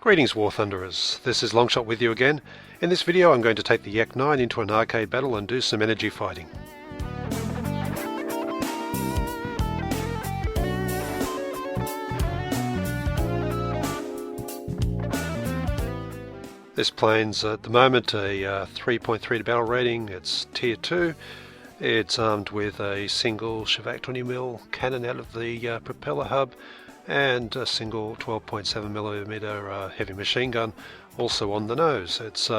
Greetings War Thunderers, this is Longshot with you again. In this video I'm going to take the Yak-9 into an arcade battle and do some energy fighting. This plane's at the moment a 3.3 to battle rating, it's tier 2. It's armed with a single Shevak 20mm cannon out of the propeller hub and a single 12.7mm heavy machine gun also on the nose. It's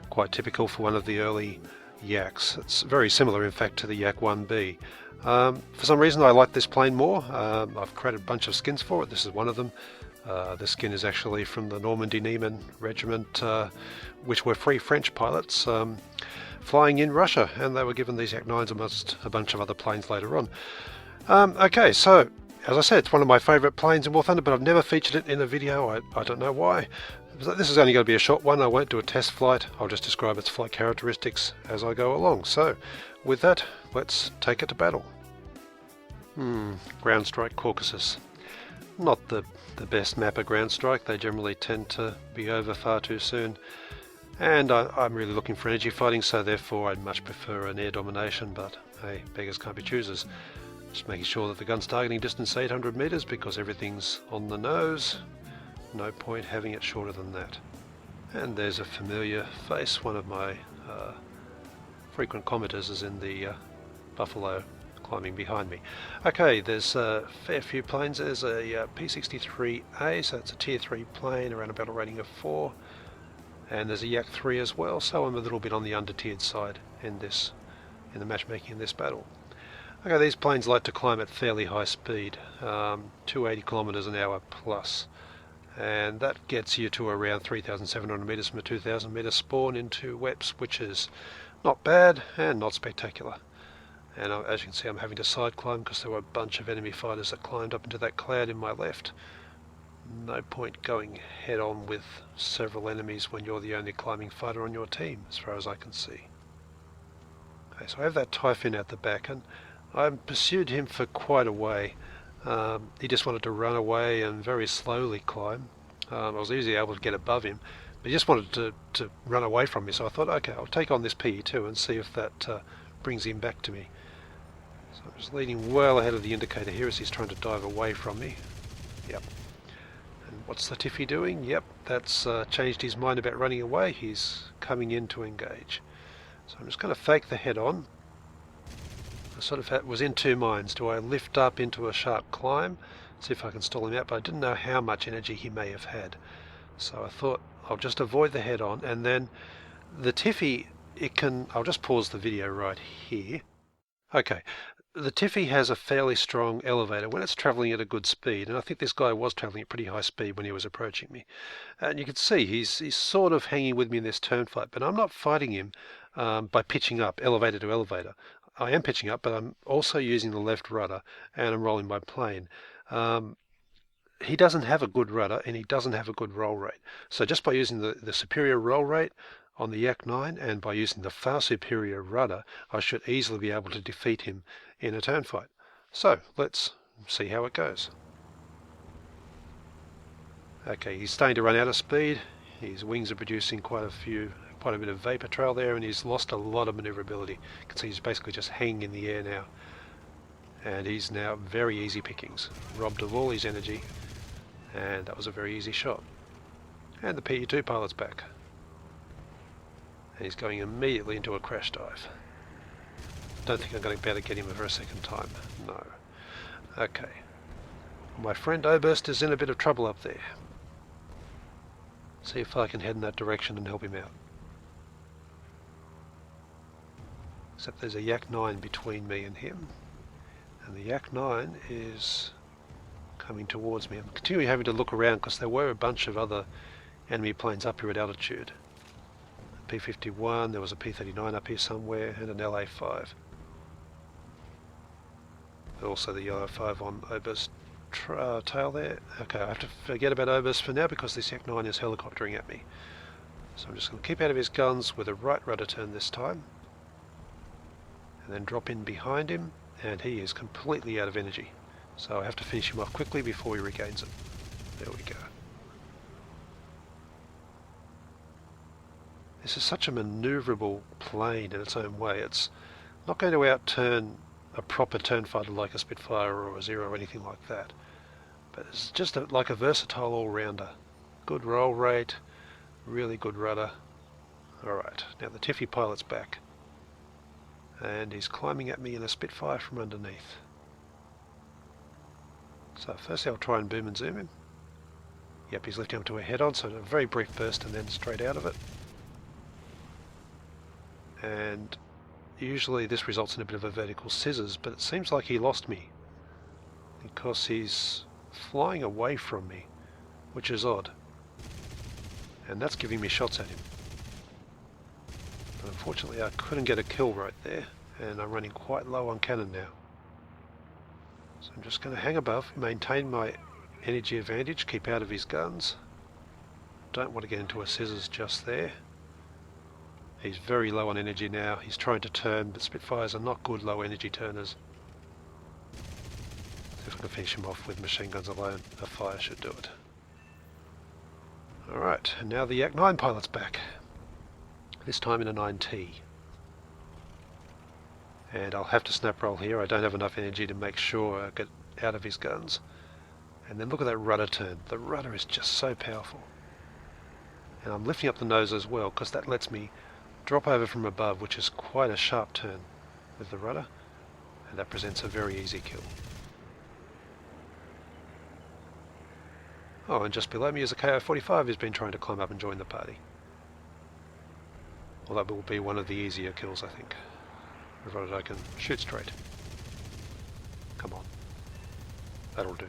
quite typical for one of the early Yaks. It's very similar in fact to the Yak-1B. For some reason I like this plane more. I've created a bunch of skins for it. This is one of them. The skin is actually from the Normandy Niemen regiment, which were Free French pilots flying in Russia, and they were given these Yak-9s amongst a bunch of other planes later on. Okay, so as I said, it's one of my favourite planes in War Thunder, but I've never featured it in a video. I don't know why. This is only going to be a short one. I won't do a test flight. I'll just describe its flight characteristics as I go along. So, with that, let's take it to battle. Ground Strike Caucasus. Not the best map of Ground Strike. They generally tend to be over far too soon. And I'm really looking for energy fighting, so therefore I'd much prefer an air domination, but hey, beggars can't be choosers. Just making sure that the gun's targeting distance 800 meters because everything's on the nose. No point having it shorter than that. And there's a familiar face. One of my frequent commenters is in the Buffalo climbing behind me. Okay, there's a fair few planes. There's a P-63A, so it's a tier 3 plane around a battle rating of 4. And there's a Yak-3 as well, so I'm a little bit on the under-tiered side in the matchmaking in this battle. Okay, these planes like to climb at fairly high speed, 280 kilometers an hour plus, and that gets you to around 3,700 meters from a 2,000 meter spawn into WEPs, which is not bad and not spectacular. And as you can see, I'm having to side climb because there were a bunch of enemy fighters that climbed up into that cloud in my left. No point going head on with several enemies when you're the only climbing fighter on your team, as far as I can see. Okay, so I have that Typhoon out the back, and I pursued him for quite a way. He just wanted to run away and very slowly climb. I was easily able to get above him, but he just wanted to run away from me, so I thought, okay, I'll take on this PE2 and see if that brings him back to me. So I'm just leading well ahead of the indicator here as he's trying to dive away from me. Yep. And what's the Tiffy doing? Yep, that's changed his mind about running away. He's coming in to engage. So I'm just going to fake the head on. I sort of was in two minds. Do I lift up into a sharp climb, see if I can stall him out? But I didn't know how much energy he may have had. So I thought I'll just avoid the head on, and then the Tiffy, I'll just pause the video right here. Okay, the Tiffy has a fairly strong elevator when it's travelling at a good speed, and I think this guy was travelling at pretty high speed when he was approaching me. And you can see he's sort of hanging with me in this turn fight, but I'm not fighting him by pitching up elevator to elevator. I am pitching up, but I'm also using the left rudder and I'm rolling my plane. He doesn't have a good rudder and he doesn't have a good roll rate. So just by using the superior roll rate on the Yak-9 and by using the far superior rudder, I should easily be able to defeat him in a turn fight. So let's see how it goes. Okay, he's starting to run out of speed. His wings are producing quite a bit of vapor trail there, and he's lost a lot of maneuverability. You can see he's basically just hanging in the air now. And he's now very easy pickings. Robbed of all his energy, and that was a very easy shot. And the PE2 pilot's back. And he's going immediately into a crash dive. Don't think I'm going to be able to get him for a second time. No. Okay. My friend Oberst is in a bit of trouble up there. See if I can head in that direction and help him out. Except there's a Yak-9 between me and him, and the Yak-9 is coming towards me. I'm continually having to look around because there were a bunch of other enemy planes up here at altitude. A P-51, there was a P-39 up here somewhere, and an LA-5. Also the Yellow 5 on Oberst's tail there. Okay, I have to forget about Oberst for now because this Yak-9 is helicoptering at me. So I'm just going to keep out of his guns with a right rudder turn this time. And then drop in behind him, and he is completely out of energy. So I have to finish him off quickly before he regains it. There we go. This is such a manoeuvrable plane in its own way. It's not going to outturn a proper turn fighter like a Spitfire or a Zero or anything like that. But it's just like a versatile all-rounder. Good roll rate, really good rudder. Alright, now the Tiffy pilot's back. And he's climbing at me in a Spitfire from underneath. So firstly I'll try and boom and zoom him. Yep, he's lifting up to a head-on, so a very brief burst and then straight out of it. And usually this results in a bit of a vertical scissors, but it seems like he lost me because he's flying away from me, which is odd. And that's giving me shots at him. But unfortunately I couldn't get a kill right there, and I'm running quite low on cannon now. So I'm just going to hang above, maintain my energy advantage, keep out of his guns. Don't want to get into a scissors just there. He's very low on energy now. He's trying to turn, but Spitfires are not good low energy turners. If I can finish him off with machine guns alone, a fire should do it. Alright, and now the Yak-9 pilot's back. This time in a 9T. And I'll have to snap roll here. I don't have enough energy to make sure I get out of his guns. And then look at that rudder turn. The rudder is just so powerful. And I'm lifting up the nose as well, because that lets me drop over from above, which is quite a sharp turn with the rudder. And that presents a very easy kill. Oh, and just below me is a KO-45 who's been trying to climb up and join the party. Well, that will be one of the easier kills, I think. Provided I can shoot straight. Come on. That'll do.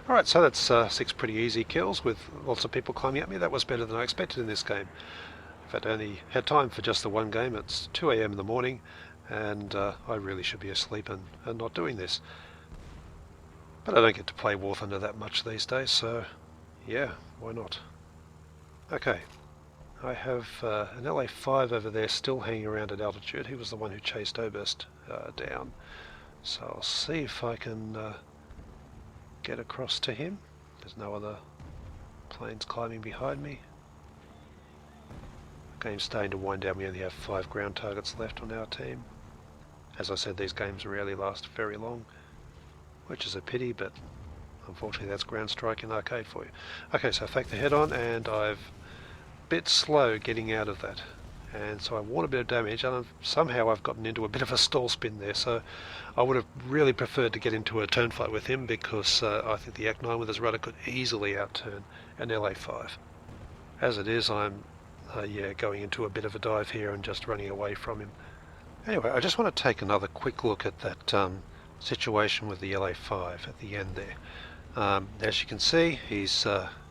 Alright, so that's 6 pretty easy kills with lots of people climbing at me. That was better than I expected in this game. In fact, I only had time for just the one game. It's 2 AM in the morning, and I really should be asleep and not doing this. But I don't get to play War Thunder that much these days, so yeah, why not? Okay, I have an LA-5 over there still hanging around at altitude. He was the one who chased Oberst down. So I'll see if I can get across to him. There's no other planes climbing behind me. The game's starting to wind down. We only have 5 ground targets left on our team. As I said, these games rarely last very long, which is a pity, but unfortunately that's ground strike in arcade for you. Okay, so I fake the head on, and I've a bit slow getting out of that, and so I want a bit of damage, and somehow I've gotten into a bit of a stall spin there. So I would have really preferred to get into a turn fight with him, because I think the Yak-9 with his rudder could easily outturn an LA-5. As it is, I'm going into a bit of a dive here and just running away from him. Anyway, I just want to take another quick look at that situation with the LA-5 at the end there. As you can see, he's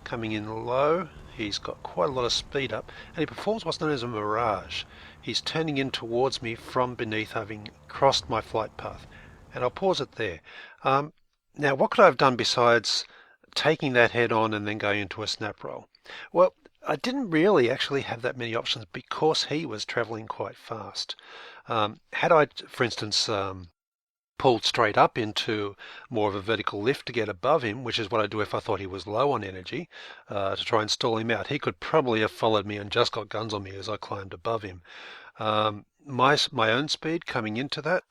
coming in low. He's got quite a lot of speed up, and he performs what's known as a mirage. He's turning in towards me from beneath, having crossed my flight path. And I'll pause it there. Now, what could I have done besides taking that head on and then going into a snap roll? Well, I didn't really actually have that many options because he was traveling quite fast. Had I, for instance, pulled straight up into more of a vertical lift to get above him, which is what I do if I thought he was low on energy, to try and stall him out, he could probably have followed me and just got guns on me as I climbed above him. My own speed coming into that,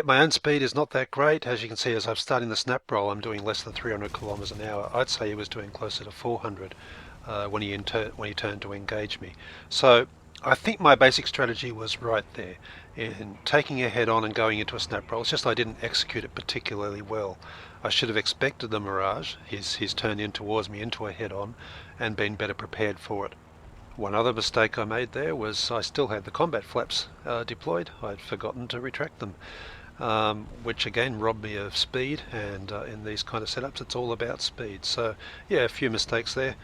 my own speed is not that great. As you can see, as I'm starting the snap roll, I'm doing less than 300 kilometers an hour. I'd say he was doing closer to 400 when he turned to engage me. So I think my basic strategy was right there in taking a head on and going into a snap roll. It's just I didn't execute it particularly well. I should have expected the mirage, his turn in towards me into a head on, and been better prepared for it. One other mistake I made there was I still had the combat flaps deployed. I'd forgotten to retract them, which again robbed me of speed, and in these kind of setups it's all about speed. So yeah, a few mistakes there.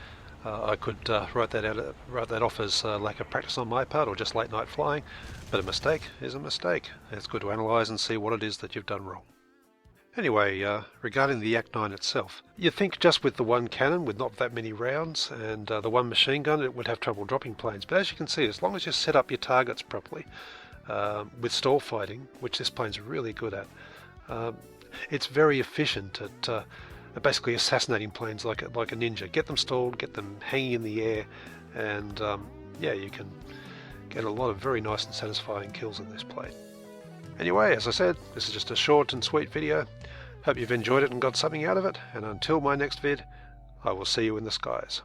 I could write that off as lack of practice on my part or just late night flying, but a mistake is a mistake. It's good to analyse and see what it is that you've done wrong. Anyway, regarding the Yak-9 itself, you'd think just with the one cannon with not that many rounds and the one machine gun it would have trouble dropping planes, but as you can see, as long as you set up your targets properly with stall fighting, which this plane's really good at, it's very efficient at basically assassinating planes like a ninja. Get them stalled, get them hanging in the air, and yeah, you can get a lot of very nice and satisfying kills in this plane. Anyway, as I said, this is just a short and sweet video. Hope you've enjoyed it and got something out of it, and until my next vid, I will see you in the skies.